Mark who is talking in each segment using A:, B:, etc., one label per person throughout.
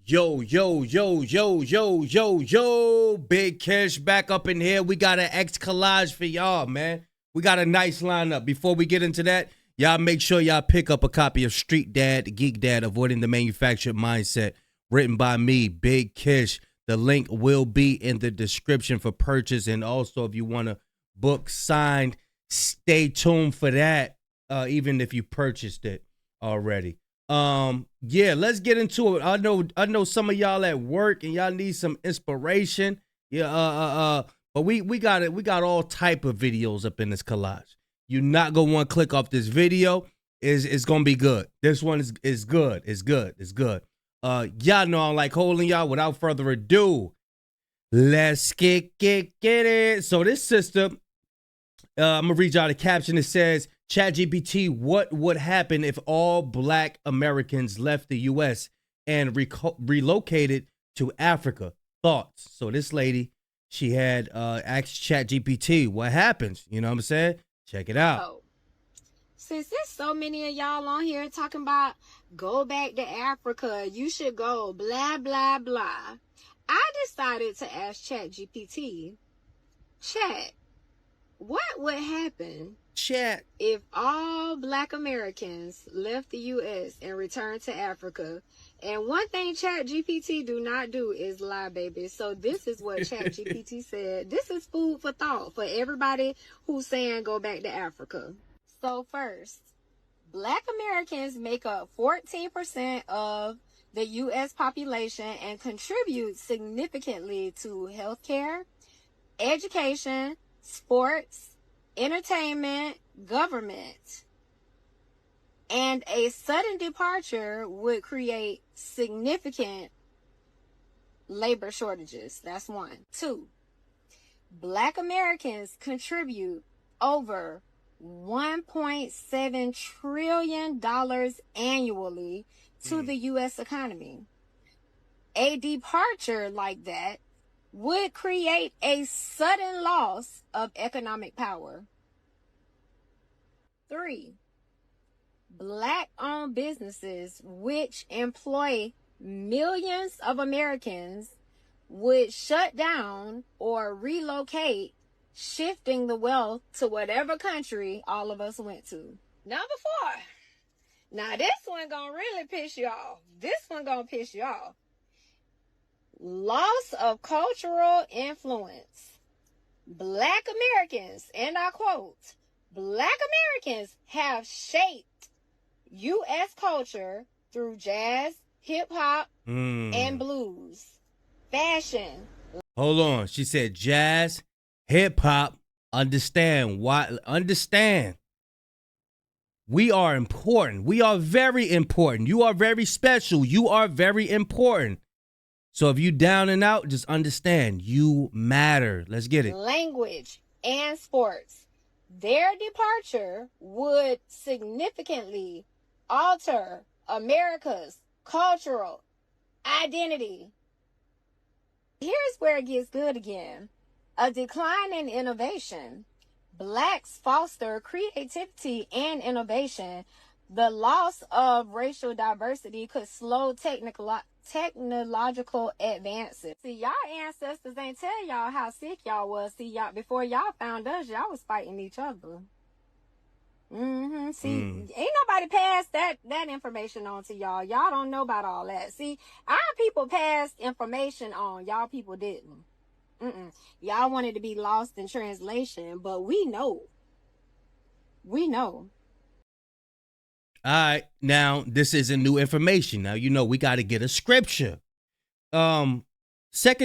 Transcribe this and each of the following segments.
A: Yo, yo, yo, yo, yo, yo, yo, Big Kish back up in here. We got an X collage for y'all, man. We got a nice lineup. Before we get into that, y'all make sure y'all pick up a copy of Street Dad, Geek Dad, Avoiding the Manufactured Mindset, written by me, Big Kish. The link will be in the description for purchase. And also, if you want to book signed, stay tuned for that, even if you purchased it already. Yeah, let's get into it. I know some of y'all at work and y'all need some inspiration. Yeah, but we got it. We got all type of videos up in this collage. You're not gonna want to click off this video. It's gonna be good. This one is good. It's good. It's good. Y'all know I like holding y'all. Without further ado, let's get it. So this sister, I'm gonna read y'all the caption. It says, ChatGPT, what would happen if all black Americans left the U.S. and relocated to Africa? Thoughts? So this lady, she had asked ChatGPT, what happens? You know what I'm saying? Check it out.
B: Oh, since there's so many of y'all on here talking about go back to Africa, you should go, blah, blah, blah. I decided to ask ChatGPT, Chat, what would happen if all black Americans left the U.S. and returned to Africa? And one thing ChatGPT do not do is lie, baby. So this is what ChatGPT said. This is food for thought for everybody who's saying go back to Africa. So first, black Americans make up 14% of the U.S. population and contribute significantly to healthcare, education, sports, entertainment, government, and a sudden departure would create significant labor shortages. That's one. Two, black Americans contribute over $1.7 trillion annually to the U.S. economy. A departure like that would create a sudden loss of economic power. 3, black-owned businesses which employ millions of Americans would shut down or relocate, shifting the wealth to whatever country all of us went to. Number 4. Now this one gonna really piss you off. This one gonna piss you off. Loss of cultural influence. Black Americans, and I quote, Black Americans have shaped U.S. culture through jazz, hip-hop, and blues. Fashion.
A: Hold on. She said jazz, hip-hop. Understand. Why? Understand. We are important. We are very important. You are very special. You are very important. So if you down and out, just understand you matter. Let's get it.
B: Language and sports. Their departure would significantly alter America's cultural identity. Here's where it gets good again. A decline in innovation. Blacks foster creativity and innovation. The loss of racial diversity could slow technological advances. See, y'all ancestors ain't tell y'all how sick y'all was. See, y'all before y'all found us, y'all was fighting each other. See, ain't nobody passed that information on to y'all. Y'all don't know about all that. See, our people passed information on. Y'all people didn't. Y'all wanted to be lost in translation, but we know. We know.
A: All right, now this isn't new information. Now you know we got to get a scripture. 2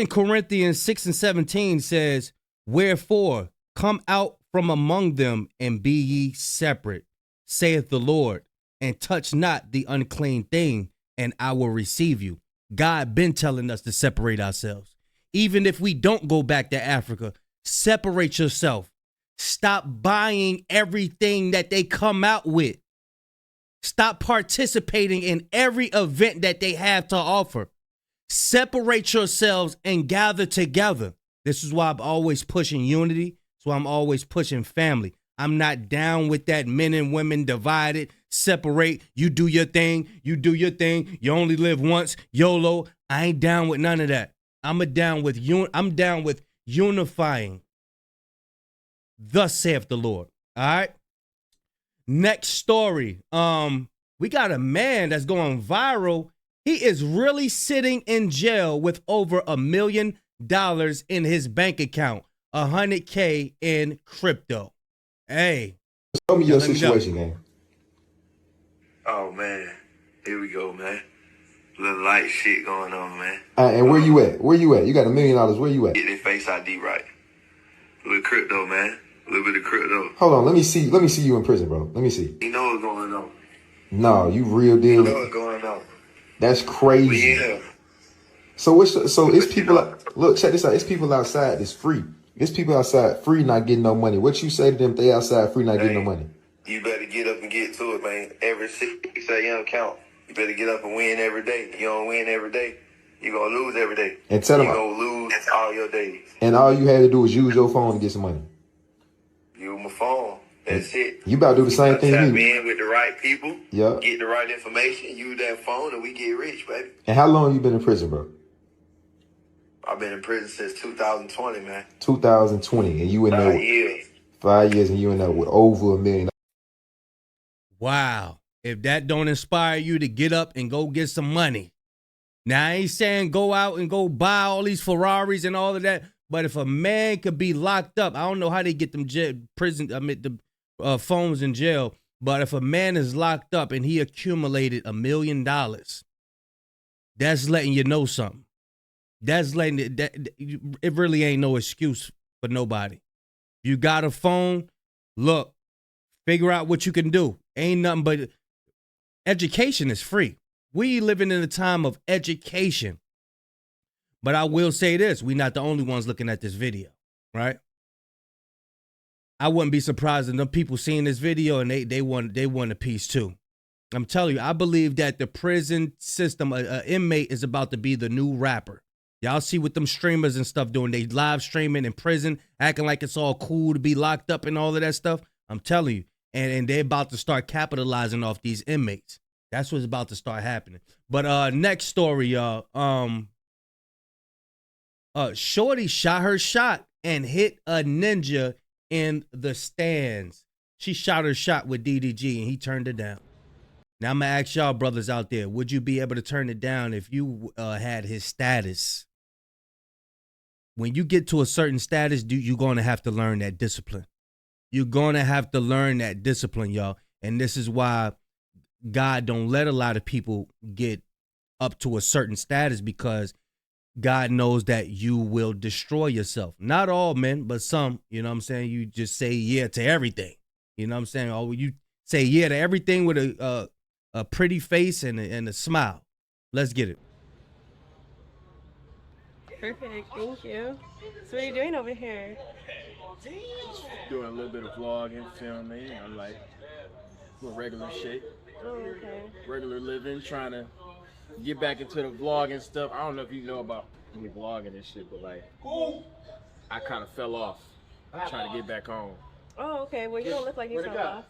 A: Corinthians 6:17 says, "Wherefore come out from among them and be ye separate, saith the Lord, and touch not the unclean thing, and I will receive you." God been telling us to separate ourselves. Even if we don't go back to Africa, separate yourself. Stop buying everything that they come out with. Stop participating in every event that they have to offer. Separate yourselves and gather together. This is why I'm always pushing unity. That's why I'm always pushing family. I'm not down with that men and women divided, separate. You do your thing. You do your thing. You only live once. YOLO. I ain't down with none of that. I'm down with unifying. Thus saith the Lord. All right. Next story. We got a man that's going viral. He is really sitting in jail with over $1 million in his bank account, 100K in crypto. Hey,
C: tell me your situation, man.
D: Oh man, here we go, man. Little light shit going on, man.
C: And where you at? Where you at? You got $1 million. Where you at?
D: Get their face ID right. A little crypto, man. A little bit of crypto.
C: Hold on, let me see. Let me see you in prison, bro. Let me see.
D: You know what's going on.
C: No, you real
D: You
C: deal.
D: know what's going on.
C: That's
D: We in
C: crazy.
D: here.
C: So it's people. Look, check this out. It's people outside that's free. It's people outside free, not getting no money. What you say to them? If they outside free, not getting no money.
D: You better get up and get to it, man. Every 6 a.m. count. You better get up and win every day. You don't win every day, you're going to lose every day.
C: And tell them.
D: You're going to lose all your days.
C: And all you had to do was use your phone to get some money.
D: Use my phone. That's it.
C: You about to do the same thing
D: Tap
C: you need.
D: in with the right people.
C: Yeah.
D: Get the right information. Use that phone and we get rich, baby.
C: And how long you been in prison, bro?
D: I've been in prison since 2020, man.
C: 2020, and you in there
D: 5 years.
C: 5 years, and you in there with over $1 million.
A: wow. If that don't inspire you to get up and go get some money. Now, I ain't saying go out and go buy all these Ferraris and all of that, but if a man could be locked up, I don't know how they get them the phones in jail, but if a man is locked up and he accumulated $1 million, that's letting you know something. That's letting it really ain't no excuse for nobody. You got a phone, look, figure out what you can do. Ain't nothing but education is free. We living in a time of education. But I will say this, we're not the only ones looking at this video, right? I wouldn't be surprised if them people seeing this video and they want a piece too. I'm telling you, I believe that the prison system, an inmate is about to be the new rapper. Y'all see what them streamers and stuff doing. They live streaming in prison, acting like it's all cool to be locked up and all of that stuff. I'm telling you. And they're about to start capitalizing off these inmates. That's what's about to start happening. But next story, y'all. Shorty shot her shot and hit a ninja in the stands. She shot her shot with DDG and he turned it down. Now I'm gonna ask y'all brothers out there, would you be able to turn it down if you had his status? When you get to a certain status, you're gonna have to learn that discipline. You're gonna have to learn that discipline, y'all. And this is why God don't let a lot of people get up to a certain status, because God knows that you will destroy yourself. Not all men, but some, you know what I'm saying? You just say yeah to everything. You know what I'm saying? Oh, you say yeah to everything with a pretty face and a smile. Let's get it.
E: Perfect, thank you. So what are you doing over here?
F: Doing a little bit of vlogging, filming, like doing regular shit.
E: Oh, okay.
F: Regular living, trying to get back into the vlogging stuff. I don't know if you know about me vlogging and shit, but like, I kind of fell off trying to get back on.
E: Oh, okay. Well, you don't look like you fell off.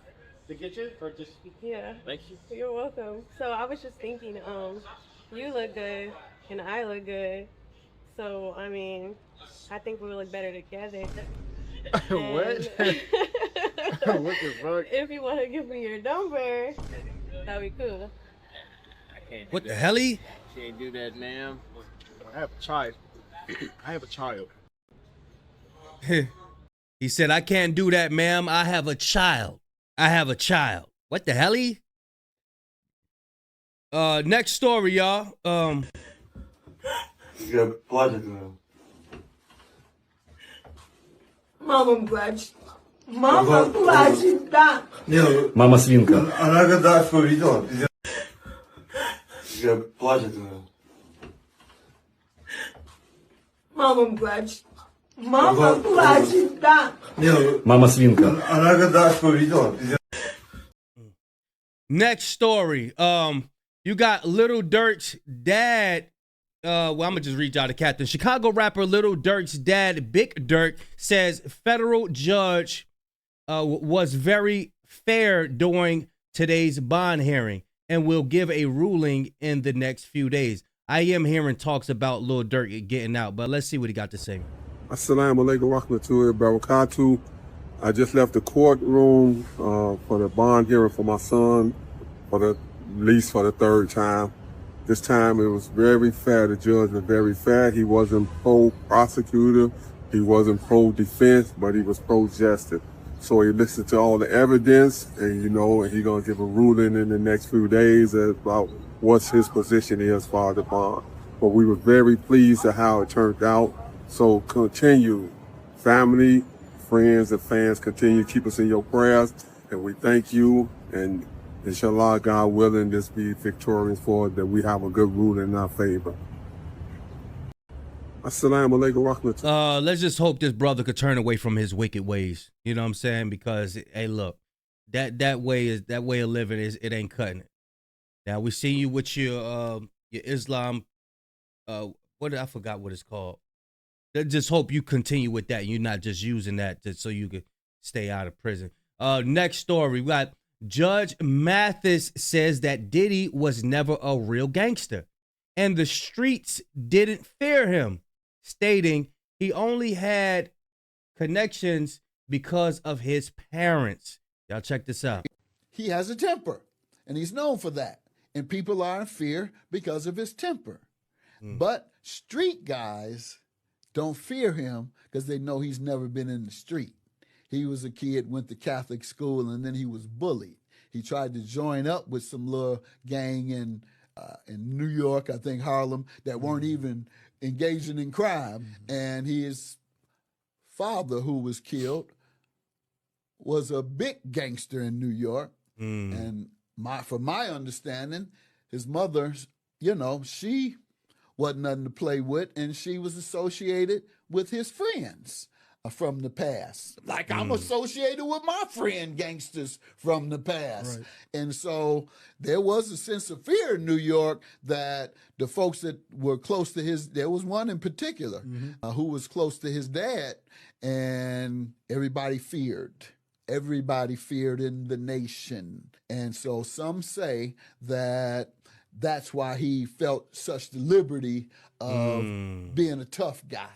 F: To get you? Or just...
E: Yeah.
F: Thank you.
E: You're welcome. So I was just thinking, you look good and I look good. So, I mean, I think we would look better together.
F: What? What the fuck?
E: If you want to give me your number, that'd be cool.
F: I can't.
A: What the hell?
F: Can't do that, ma'am. I have a child. I have a child.
A: He said, I can't do that, ma'am. I have a child. I have a child. What the hell? Next story, y'all.
D: You're плачет, man.
G: Мама плачет. Мама плачет, да.
H: Мама свинка.
D: Она когда что видела, пиздец. You're плачет, man.
G: Мама плачет. Мама плачет, да.
H: Мама свинка.
D: Она когда что видела, пиздец.
A: Next story. You got Little Durk's dad. Well, I'm gonna just read y'all the captain. Chicago rapper Little Durk's dad, Big Durk, says federal judge was very fair during today's bond hearing and will give a ruling in the next few days. I am hearing talks about Lil Durk getting out, but let's see what he got to say.
I: Assalamu alaikum warahmatullahi wabarakatuh. I just left the courtroom for the bond hearing for my son for the least for the third time. This time it was very fair. The judge was very fair. He wasn't pro-prosecutor. He wasn't pro-defense, but he was pro-justice. So he listened to all the evidence and, you know, and he's going to give a ruling in the next few days about what his position is for the bond. But we were very pleased at how it turned out. So continue, family, friends, and fans, continue to keep us in your prayers. And we thank you. And inshallah, God willing, this be victorious for it, that we have a good ruling in our favor. Assalamu alaikum warahmatullahi.
A: Let's just hope this brother could turn away from his wicked ways. You know what I'm saying? Because hey, look, that way of living it ain't cutting it. Now we see you with your Islam. I forgot what it's called. Let's just hope you continue with that. You're not just using that so you could stay out of prison. Next story, we got Judge Matthysse says that Diddy was never a real gangster, and the streets didn't fear him, stating he only had connections because of his parents. Y'all check this out.
J: He has a temper, and he's known for that. And people are in fear because of his temper. But street guys don't fear him because they know he's never been in the street. He was a kid, went to Catholic school, and then he was bullied. He tried to join up with some little gang in New York, I think Harlem, that weren't even engaging in crime. And his father, who was killed, was a big gangster in New York. And from my understanding, his mother, you know, she wasn't nothing to play with, and she was associated with his friends from the past. Like I'm associated with my friend gangsters from the past. Right. And so there was a sense of fear in New York that the folks that were close to there was one in particular who was close to his dad, and everybody feared. Everybody feared in the nation. And so some say that that's why he felt such the liberty of being a tough guy.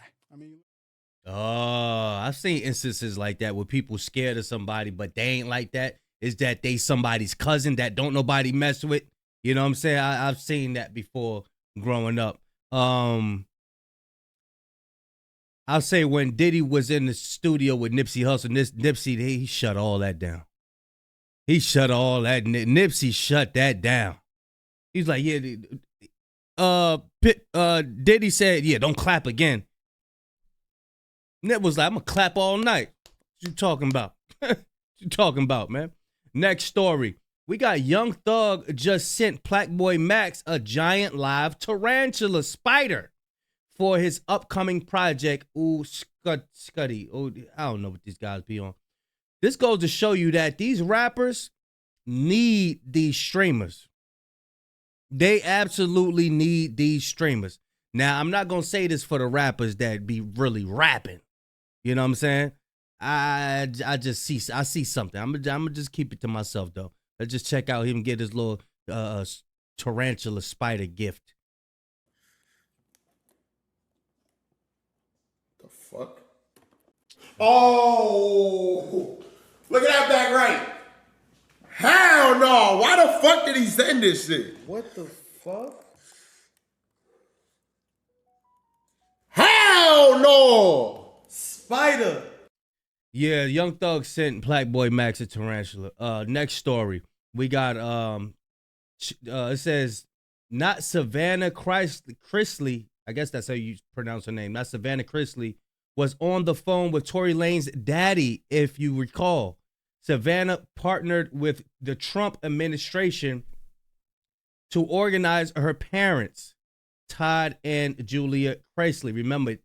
A: I've seen instances like that where people scared of somebody, but they ain't like that. Is that they somebody's cousin that don't nobody mess with? You know what I'm saying? I've seen that before growing up. I'll say when Diddy was in the studio with Nipsey Hussle, Nipsey, he shut all that down. He shut all that. Nipsey shut that down. He's like, yeah. Diddy said, yeah, don't clap again. Nip was like, I'm gonna clap all night. What you talking about? What you talking about, man? Next story. We got Young Thug just sent Plaque Max a giant live tarantula spider for his upcoming project, Scuddy. Oh, I don't know what these guys be on. This goes to show you that these rappers need these streamers. They absolutely need these streamers. Now, I'm not going to say this for the rappers that be really rapping. You know what I'm saying? I see something. I'm gonna just keep it to myself, though. Let's just check out him get his little tarantula spider gift.
K: The fuck? Oh, look at that back right. Hell no. Why the fuck did he send this shit? What the fuck? Hell no. Spider.
A: Yeah, Young Thug sent Black Boy Max a tarantula. Next story. We got it says not Savannah Chrisley. I guess that's how you pronounce her name. Not Savannah Chrisley was on the phone with Tory Lanez's daddy, if you recall. Savannah partnered with the Trump administration to organize her parents, Todd and Julia Chrisley. Remember,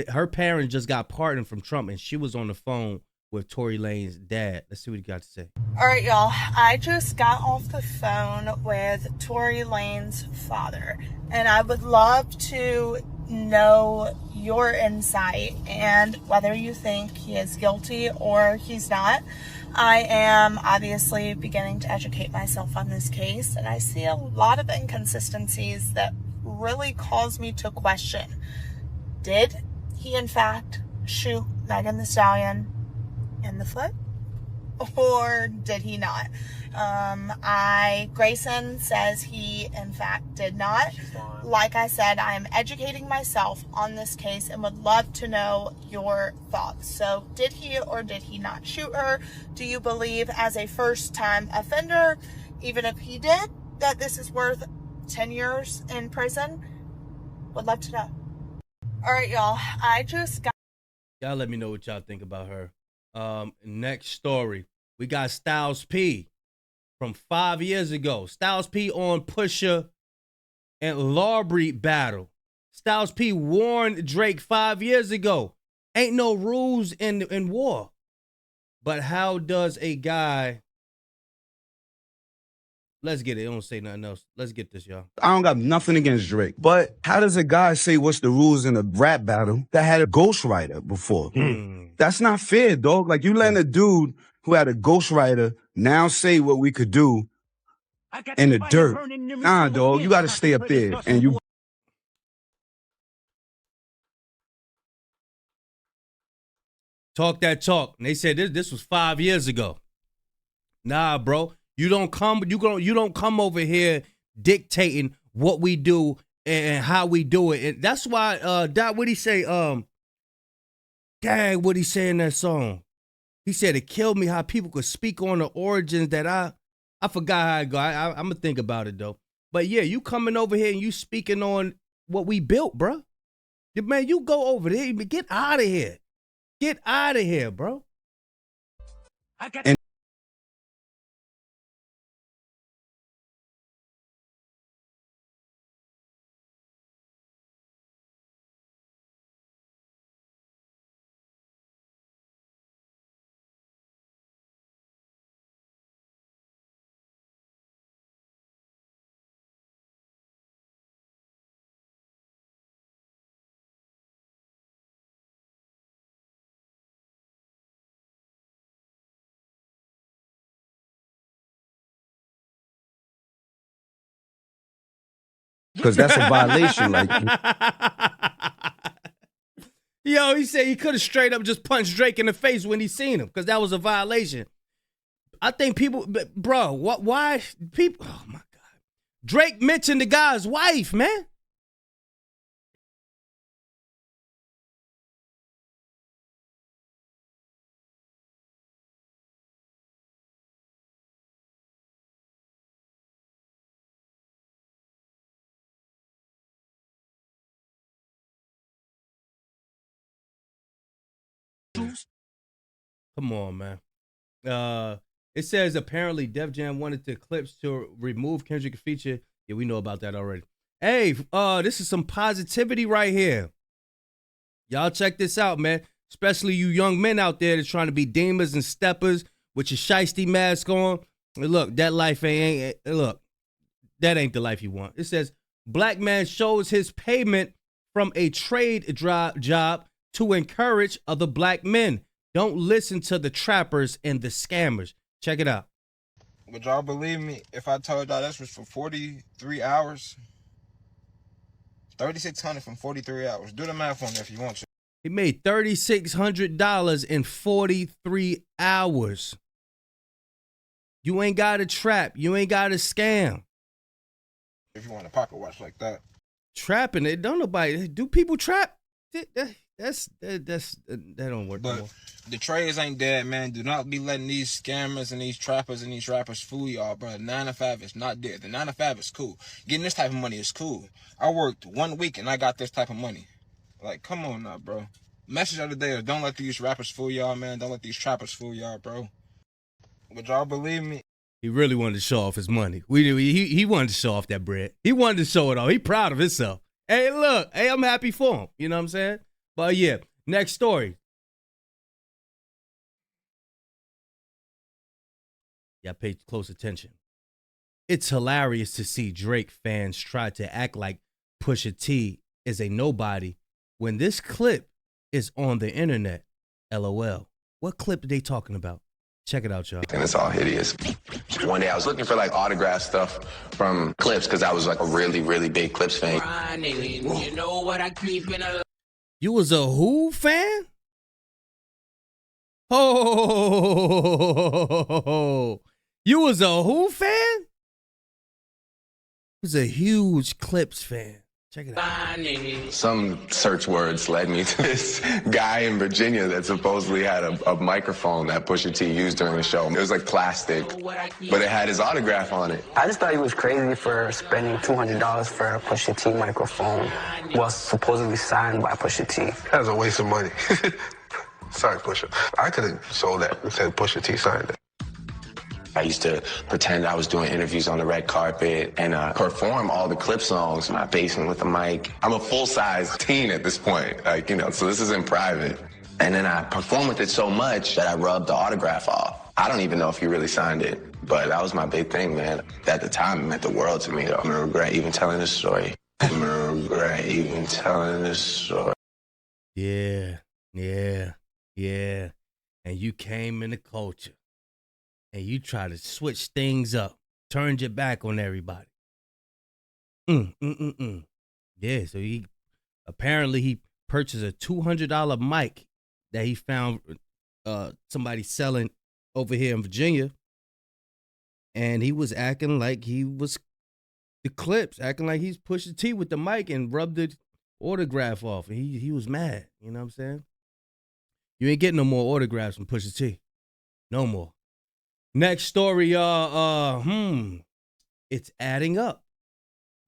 A: her parents just got pardoned from Trump, and she was on the phone with Tory Lanez's dad. Let's see what he got to say.
L: All right, y'all. I just got off the phone with Tory Lanez's father, and I would love to know your insight and whether you think he is guilty or he's not. I am obviously beginning to educate myself on this case, and I see a lot of inconsistencies that really calls me to question, did he in fact shoot Megan Thee Stallion in the foot? Or did he not? Grayson says he in fact did not. Like I said, I am educating myself on this case and would love to know your thoughts. So did he or did he not shoot her? Do you believe as a first-time offender, even if he did, that this is worth 10 years in prison? Would love to know. All right, y'all. I just got...
A: Y'all let me know what y'all think about her. Next story. We got Styles P from 5 years ago. Styles P on Pusha and Lawry battle. Styles P warned Drake 5 years ago. Ain't no rules in war. But how does a guy... Let's get it. Don't say nothing else. Let's get this, y'all.
M: I don't got nothing against Drake, but how does a guy say what's the rules in a rap battle that had a ghostwriter before? That's not fair, dog. Like, you letting a dude who had a ghostwriter now say what we could do in the dirt. Nah, dog, you gotta stay up there. And you...
A: Talk that talk. And they said this was 5 years ago. Nah, bro. You don't come over here dictating what we do and how we do it. And that's why what'd he say? Dang, what'd he say in that song? He said it killed me how people could speak on the origins that I forgot how it go. I'm gonna think about it though. But yeah, you coming over here and you speaking on what we built, bro. Man, you go over there. Get out of here. Get out of here, bro.
M: Because that's a violation. Like,
A: yo, he said he could have straight up just punched Drake in the face when he seen him, because that was a violation. I think people, bro, why people? Oh my God, Drake mentioned the guy's wife, man. Come on, man. It says apparently Def Jam wanted the clips to remove Kendrick feature. Yeah, we know about that already. Hey, this is some positivity right here. Y'all check this out, man. Especially you young men out there that's trying to be demons and steppers with your shiesty mask on. Look, that life ain't look, that ain't the life you want. It says black man shows his payment from a trade job to encourage other black men. Don't listen to the trappers and the scammers. Check it out.
N: Would y'all believe me if I told y'all this was for 43 hours? 3,600 from 43 hours. Do the math on that if you want to.
A: He made $3,600 in 43 hours. You ain't got to trap. You ain't got to scam.
N: If you want a pocket watch like that.
A: Trapping it. Don't nobody. Do people trap? That don't work.
N: But the trades ain't dead, man. Do not be letting these scammers and these trappers and these rappers fool y'all, bro. 9 to 5 is not dead. The 9 to 5 is cool. Getting this type of money is cool. I worked 1 week and I got this type of money. Like, come on now, bro. Message of the day is don't let these rappers fool y'all, man. Don't let these trappers fool y'all, bro. Would y'all believe me?
A: He really wanted to show off his money. He wanted to show off that bread. He wanted to show it off. He proud of himself. Hey, look. Hey, I'm happy for him. You know what I'm saying? But yeah, next story. Y'all pay close attention. It's hilarious to see Drake fans try to act like Pusha T is a nobody when this clip is on the internet. LOL. What clip are they talking about? Check it out, y'all.
O: And it's all hideous. One day I was looking for like autograph stuff from Clips because I was like a really, really big Clips fan.
A: You know what I keep in a... You was a who fan? Oh, you was a who fan? Was a huge Clips fan. Check it out.
O: Some search words led me to this guy in Virginia that supposedly had a microphone that Pusha T used during the show. It was like plastic, but it had his autograph on it.
P: I just thought he was crazy for spending $200 for a Pusha T microphone, was supposedly signed by Pusha T.
O: That was a waste of money. Sorry, Pusha. I could have sold that and said Pusha T signed it. I used to pretend I was doing interviews on the red carpet and perform all the Clip songs in my basement with the mic. I'm a full-size teen at this point, like, you know, so this is in private. And then I performed with it so much that I rubbed the autograph off. I don't even know if he really signed it, but that was my big thing, man. At the time, it meant the world to me, though. I'm gonna regret even telling this story. I'm gonna regret even telling this story.
A: Yeah. And you came in the culture. And you try to switch things up, turned your back on everybody. Yeah, so he purchased a $200 mic that he found somebody selling over here in Virginia, and he was acting like he was the Clips, acting like he's Pusha T with the mic and rubbed the autograph off. And he was mad. You know what I'm saying? You ain't getting no more autographs from Pusha T, no more. Next story, y'all. It's adding up.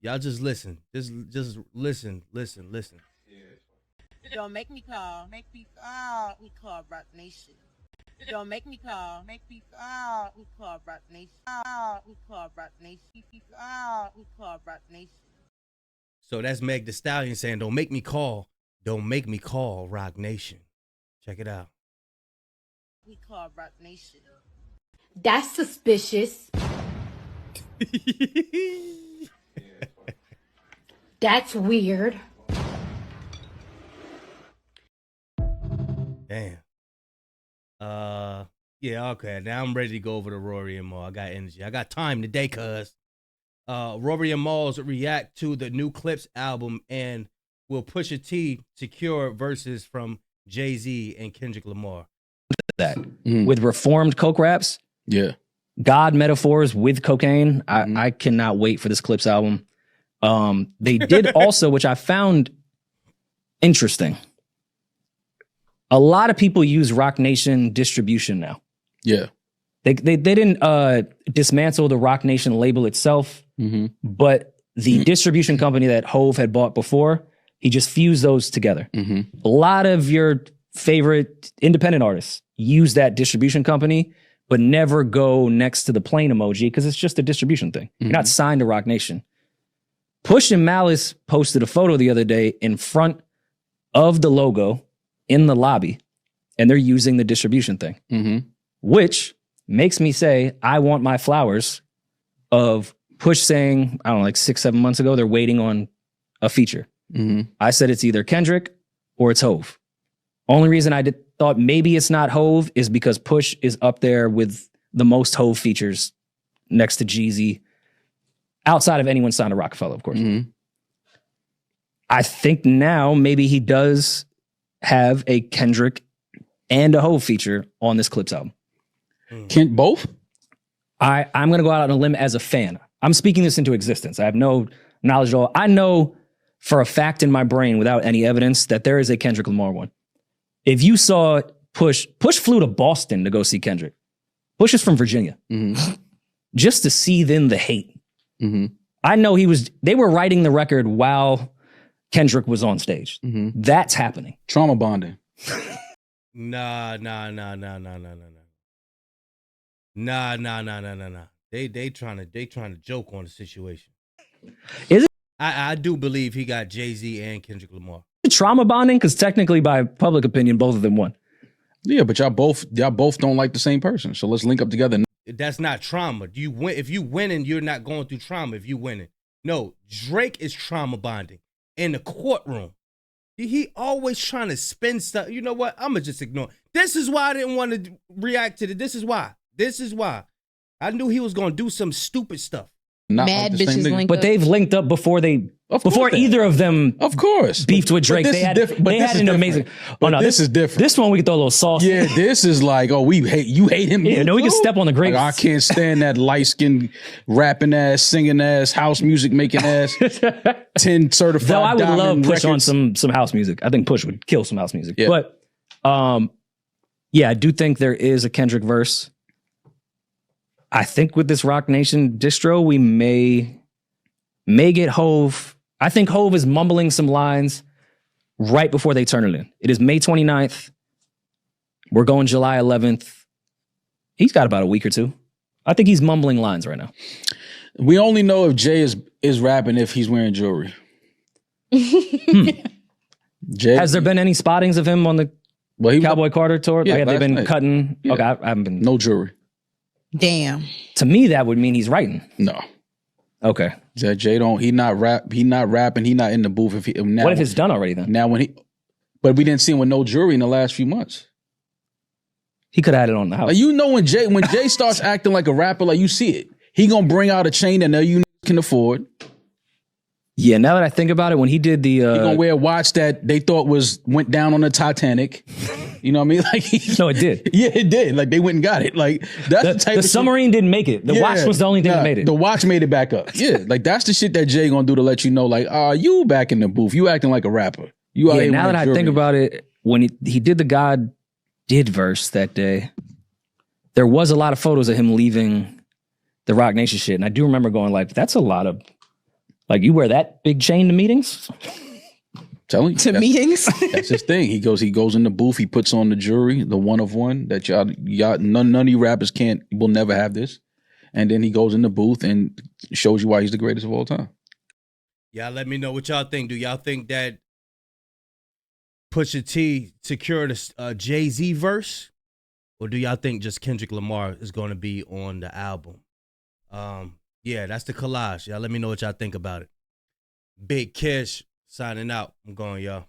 A: Y'all just listen. Just listen.
Q: Don't make me call. We call Rock Nation. Don't make me call. We call Rock Nation. We call Rock Nation. We call Rock Nation.
A: So that's Meg Thee Stallion saying, "Don't make me call. Don't make me call Rock Nation." Check it out.
Q: We call Rock Nation.
B: That's suspicious. That's weird.
A: Damn. Yeah, okay. Now I'm ready to go over to Rollie and Mo. I got energy. I got time today, cuz. Rollie and Mo's react to the new Clips album, and will Pusha T secure verses from Jay-Z and Kendrick Lamar?
R: That with reformed coke raps. Yeah. God metaphors with cocaine. I cannot wait for this Clips album. They did also, which I found interesting. A lot of people use Rock Nation distribution now. Yeah. They didn't dismantle the Rock Nation label itself, but the distribution company that Hove had bought before, he just fused those together. A lot of your favorite independent artists use that distribution company, but never go next to the plane emoji because it's just a distribution thing. You're not signed to Rock Nation. Push and Malice posted a photo the other day in front of the logo in the lobby, and they're using the distribution thing, which makes me say, I want my flowers of Push saying, I don't know, like 6-7 months ago, they're waiting on a feature. I said it's either Kendrick or it's Hove. Only reason I thought maybe it's not Hove is because Push is up there with the most Hove features next to Jeezy, outside of anyone signed to Rockefeller, of course. I think now maybe he does have a Kendrick and a Hove feature on this Clips album.
S: Can both?
R: I'm going to go out on a limb as a fan. I'm speaking this into existence. I have no knowledge at all. I know for a fact in my brain without any evidence that there is a Kendrick Lamar one. If you saw Push flew to Boston to go see Kendrick. Push is from Virginia. Just to see then the hate. I know they were writing the record while Kendrick was on stage. That's happening.
S: Trauma bonding.
A: Nah. They trying to joke on the situation.
R: Is it?
A: I do believe he got Jay-Z and Kendrick Lamar.
R: Trauma bonding? Because technically, by public opinion, both of them won.
S: Yeah, but y'all both don't like the same person. So let's link up together.
A: That's not trauma. You win if you winning, you're not going through trauma if you winning. No, Drake is trauma bonding in the courtroom. He always trying to spin stuff. You know what? I'm going to just ignore. This is why I didn't want to react to it. This is why. I knew he was going to do some stupid stuff.
S: Not
T: Mad
S: like the same
T: bitches
S: nigga.
T: link
R: But
T: up.
R: they've linked up before either of them
S: Of course.
R: beefed with Drake.
S: But
R: They
S: this
R: had
S: is
R: an
S: different.
R: amazing.
S: But
R: Oh no,
S: this is different.
R: This one we can throw a little sauce.
S: Yeah, this is like, oh, you hate him.
R: Yeah, no, we can step on the grapes.
S: Like, I can't stand that light skinned rapping ass, singing ass, house music making ass, 10 certified.
R: Though I would love
S: diamond
R: Push
S: records.
R: on some house music. I think Push would kill some house music.
S: Yeah.
R: But yeah, I do think there is a Kendrick verse. I think with this Rock Nation distro, we may get Hove. I think Hove is mumbling some lines right before they turn it in. It is May 29th. We're going July 11th. He's got about a week or two. I think he's mumbling lines right now.
S: We only know if Jay is rapping if he's wearing jewelry. Jay,
R: Has there been any spottings of him on the Cowboy Carter tour?
S: Yeah,
R: Like, have they
S: last
R: been
S: night.
R: cutting?
S: Yeah.
R: Okay, I haven't been.
S: No jewelry.
T: Damn.
R: To me, that would mean he's writing.
S: No.
R: Okay.
S: Jay don't. He not rapping. He not in the booth.
R: What if it's done already then?
S: Now but we didn't see him with no jewelry in the last few months.
R: He could have had it on the house.
S: Like, you know when Jay starts acting like a rapper, like you see it. He gonna bring out a chain that you can afford.
R: Yeah, now that I think about it, when he did the
S: He gonna wear a watch that they thought went down on the Titanic. You know what I mean? Like
R: no, it did.
S: Yeah, it did. Like they went and got it. Like that's the type
R: the
S: of
R: submarine didn't make it. The watch was the only thing that made it.
S: The watch made it back up. Yeah, like that's the shit that Jay gonna do to let you know, like, you back in the booth. You acting like a rapper. You
R: Yeah, now that I think about it, when he did the God did verse that day, there was a lot of photos of him leaving the Rock Nation shit. And I do remember going like, that's a lot of, like, you wear that big chain to meetings?
S: Telling you,
T: To meetings?
S: That's his thing. He goes in the booth, he puts on the jewelry, the one of one that y'all none of you rappers will never have this. And then he goes in the booth and shows you why he's the greatest of all time.
A: Y'all let me know what y'all think. Do y'all think that Pusha T secured a Jay-Z verse? Or do y'all think just Kendrick Lamar is going to be on the album? Yeah, that's the collage. Y'all let me know what y'all think about it. Big Kish signing out. I'm going, y'all.